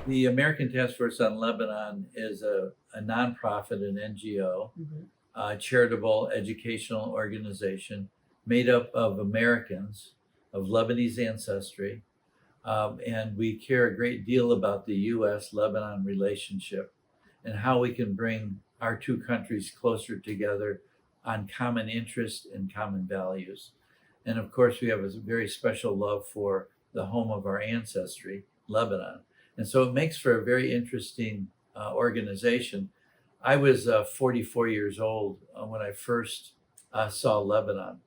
The American Task Force on Lebanon is a nonprofit, an NGO, charitable educational organization made up of Americans of Lebanese ancestry. And we care a great deal about the U.S. Lebanon relationship and how we can bring our two countries closer together on common interests and common values. And of course, we have a very special love for the home of our ancestry, Lebanon. And so it makes for a very interesting organization. I was 44 years old when I first saw Lebanon.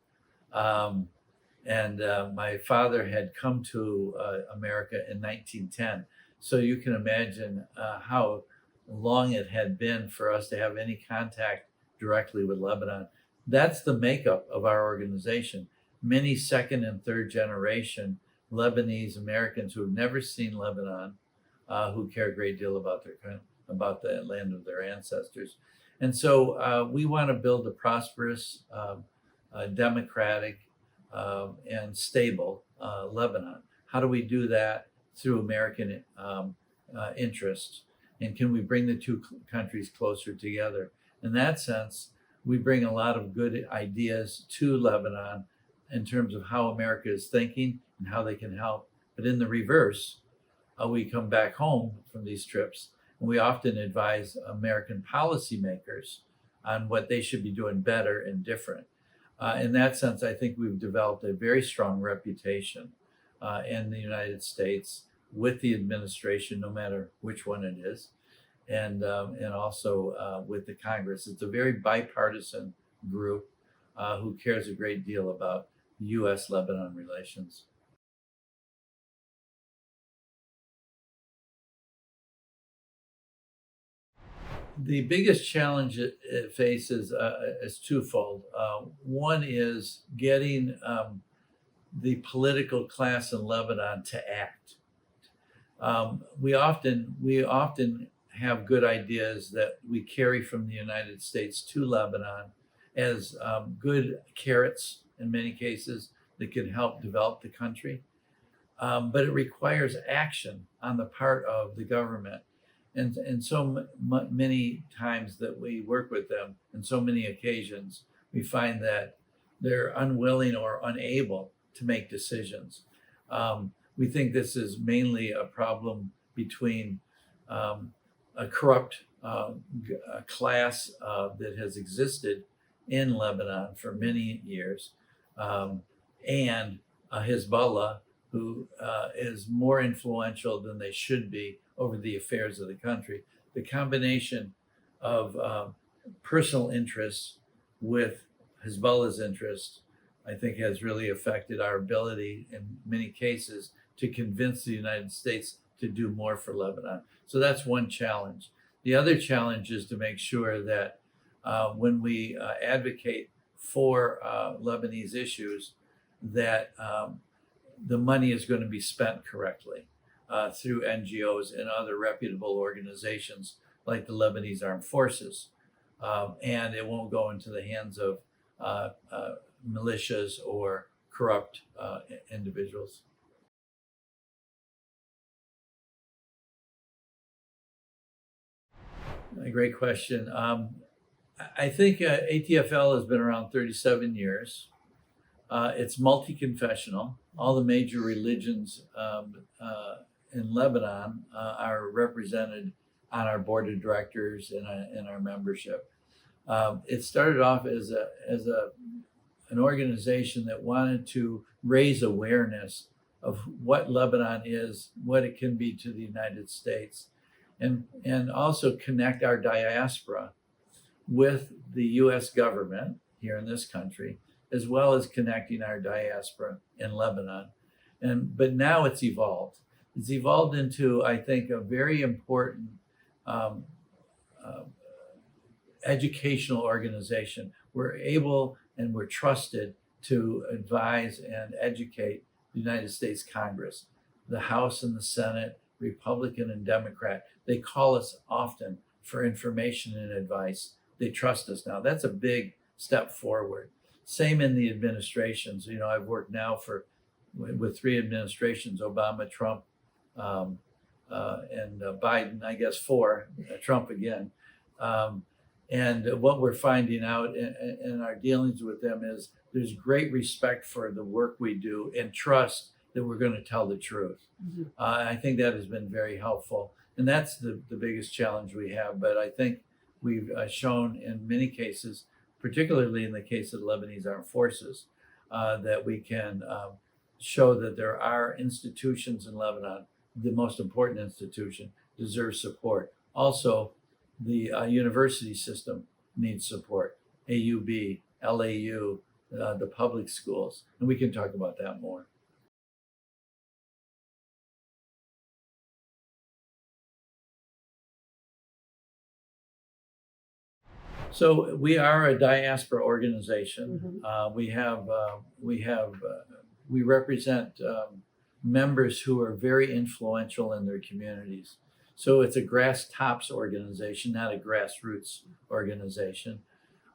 And my father had come to America in 1910. So you can imagine how long it had been for us to have any contact directly with Lebanon. That's the makeup of our organization. Many second and third generation Lebanese Americans who have never seen Lebanon, who care a great deal about the land of their ancestors. And so we want to build a prosperous, democratic, and stable Lebanon. How do we do that? Through American interests. And can we bring the two countries closer together? In that sense, we bring a lot of good ideas to Lebanon in terms of how America is thinking and how they can help. But in the reverse, we come back home from these trips and we often advise American policymakers on what they should be doing better and different. In that sense, I think we've developed a very strong reputation in the United States with the administration, no matter which one it is, and also with the Congress. It's a very bipartisan group who cares a great deal about U.S.-Lebanon relations. The biggest challenge it faces is twofold. One is getting the political class in Lebanon to act. We often have good ideas that we carry from the United States to Lebanon as good carrots in many cases that can help develop the country. But it requires action on the part of the government. And so many times that we work with them, and so many occasions, we find that they're unwilling or unable to make decisions. We think this is mainly a problem between a corrupt class that has existed in Lebanon for many years, and Hezbollah, who is more influential than they should be over the affairs of the country. The combination of personal interests with Hezbollah's interests, I think, has really affected our ability in many cases to convince the United States to do more for Lebanon. So that's one challenge. The other challenge is to make sure that when we advocate for Lebanese issues, that the money is going to be spent correctly through NGOs and other reputable organizations like the Lebanese Armed Forces. And it won't go into the hands of militias or corrupt individuals. A great question. I think ATFL has been around 37 years. It's multi-confessional. All the major religions in Lebanon are represented on our board of directors and in our membership. It started off as an organization that wanted to raise awareness of what Lebanon is, what it can be to the United States, and also connect our diaspora with the U.S. government here in this country, as well as connecting our diaspora in Lebanon. But now it's evolved. It's evolved into, I think, a very important educational organization. We're able and we're trusted to advise and educate the United States Congress, the House and the Senate, Republican and Democrat. They call us often for information and advice. They trust us now. That's a big step forward. Same in the administrations. You know, I've worked now with 3 administrations: Obama, Trump, Biden, I guess, for Trump again. And what we're finding out in our dealings with them is there's great respect for the work we do and trust that we're going to tell the truth. Mm-hmm. I think that has been very helpful. And that's the biggest challenge we have. But I think we've shown in many cases, particularly in the case of the Lebanese Armed Forces, that we can show that there are institutions in Lebanon, the most important institution, deserves support. Also, the university system needs support, AUB, LAU, the public schools, and we can talk about that more. So we are a diaspora organization. Mm-hmm. We represent members who are very influential in their communities. So it's a grass tops organization, not a grassroots organization.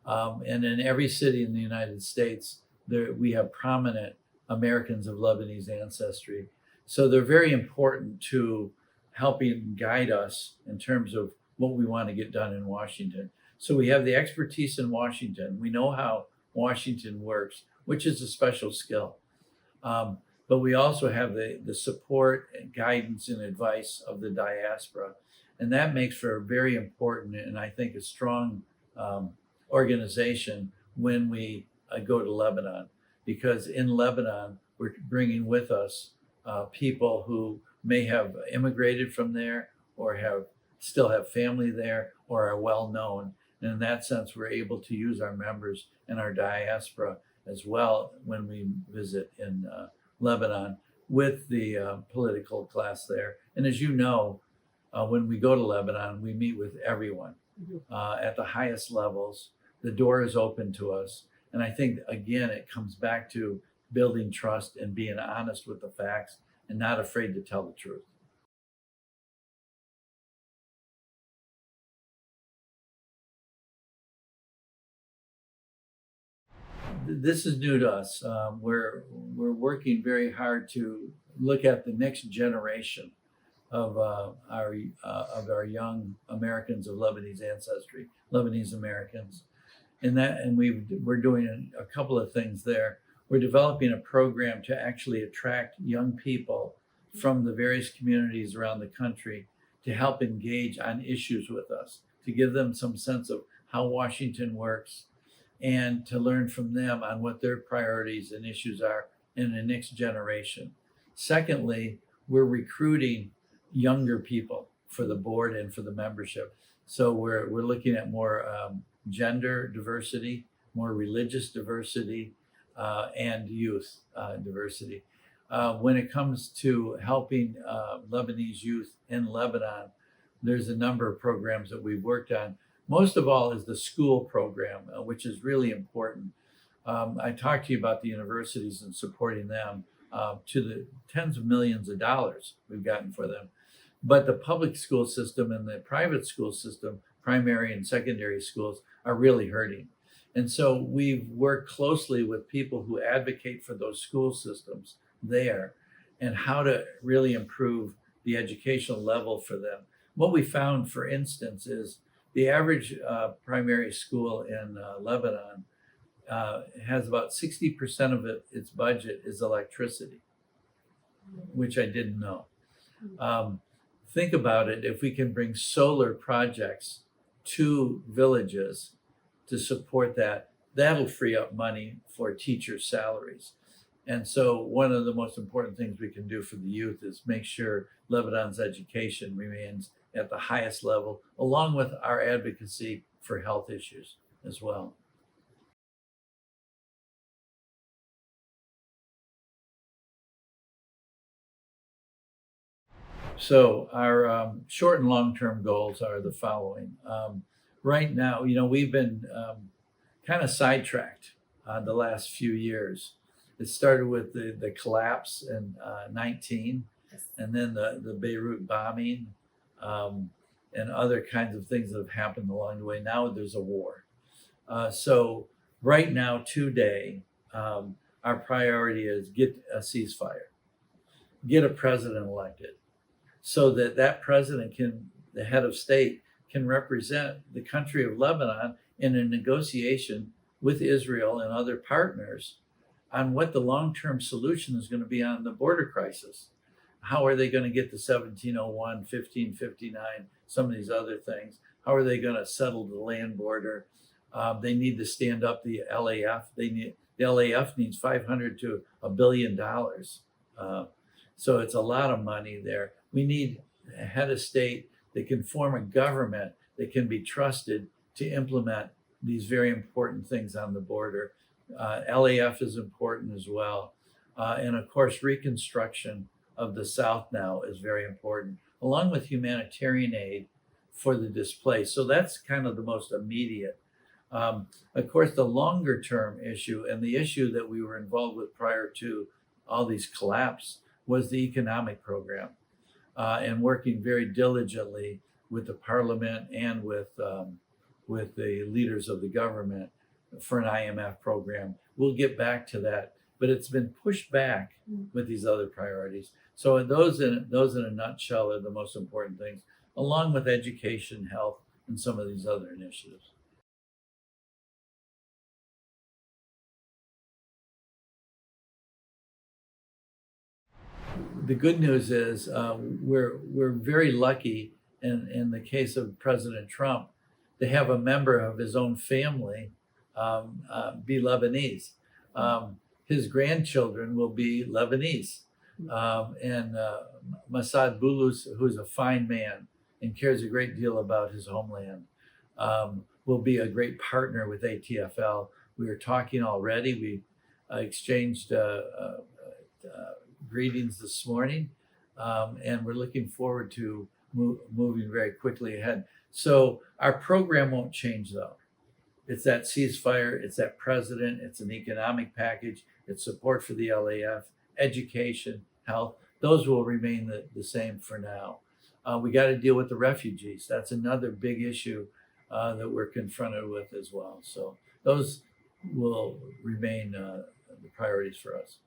And in every city in the United States, we have prominent Americans of Lebanese ancestry. So they're very important to helping guide us in terms of what we want to get done in Washington. So we have the expertise in Washington. We know how Washington works, which is a special skill. But we also have the support and guidance and advice of the diaspora. And that makes for a very important and I think a strong organization when we go to Lebanon. Because in Lebanon, we're bringing with us people who may have immigrated from there or still have family there or are well known. And in that sense, we're able to use our members and our diaspora as well when we visit in Lebanon with the political class there. And as you know, when we go to Lebanon, we meet with everyone at the highest levels. The door is open to us. And I think, again, it comes back to building trust and being honest with the facts and not afraid to tell the truth. This is new to us. We're working very hard to look at the next generation of our young Americans of Lebanese ancestry, Lebanese Americans, and we're doing a couple of things there. We're developing a program to actually attract young people from the various communities around the country to help engage on issues with us, to give them some sense of how Washington works, and to learn from them on what their priorities and issues are in the next generation. Secondly, we're recruiting younger people for the board and for the membership. So we're looking at more gender diversity, more religious diversity, and youth diversity. When it comes to helping Lebanese youth in Lebanon, there's a number of programs that we've worked on. Most of all is the school program, which is really important. I talked to you about the universities and supporting them to the tens of millions of dollars we've gotten for them. But the public school system and the private school system, primary and secondary schools, are really hurting. And so we've worked closely with people who advocate for those school systems there and how to really improve the educational level for them. What we found, for instance, is the average primary school in Lebanon has about 60% of its budget is electricity, which I didn't know. Think about it, if we can bring solar projects to villages to support that, that'll free up money for teacher salaries. And so one of the most important things we can do for the youth is make sure Lebanon's education remains at the highest level, along with our advocacy for health issues as well. So our short and long-term goals are the following. Right now, we've been kind of sidetracked the last few years. It started with the collapse in 19, and then the Beirut bombing, and other kinds of things that have happened along the way. Now there's a war. So right now, today, our priority is get a ceasefire, get a president elected, so that that president can, the head of state, can represent the country of Lebanon in a negotiation with Israel and other partners on what the long-term solution is going to be on the border crisis. How are they going to get to 1701, 1559, some of these other things? How are they going to settle the land border? They need to stand up the LAF. The LAF needs $500 to $1 billion. So it's a lot of money there. We need a head of state that can form a government that can be trusted to implement these very important things on the border. LAF is important as well. And of course, reconstruction of the South now is very important, along with humanitarian aid for the displaced. So that's kind of the most immediate. Of course, the longer term issue and the issue that we were involved with prior to all these collapse was the economic program, and working very diligently with the parliament and with the leaders of the government for an IMF program. We'll get back to that, but it's been pushed back with these other priorities. So those in a nutshell are the most important things, along with education, health, and some of these other initiatives. The good news is we're very lucky in the case of President Trump to have a member of his own family be Lebanese. His grandchildren will be Lebanese. And Masad Boulous, who's a fine man and cares a great deal about his homeland, will be a great partner with ATFL. We were talking already. We exchanged greetings this morning, and we're looking forward to moving very quickly ahead. So our program won't change, though. It's that ceasefire, it's that president, it's an economic package, it's support for the LAF, education, health. Those will remain the same for now. We got to deal with the refugees. That's another big issue that we're confronted with as well. So those will remain the priorities for us.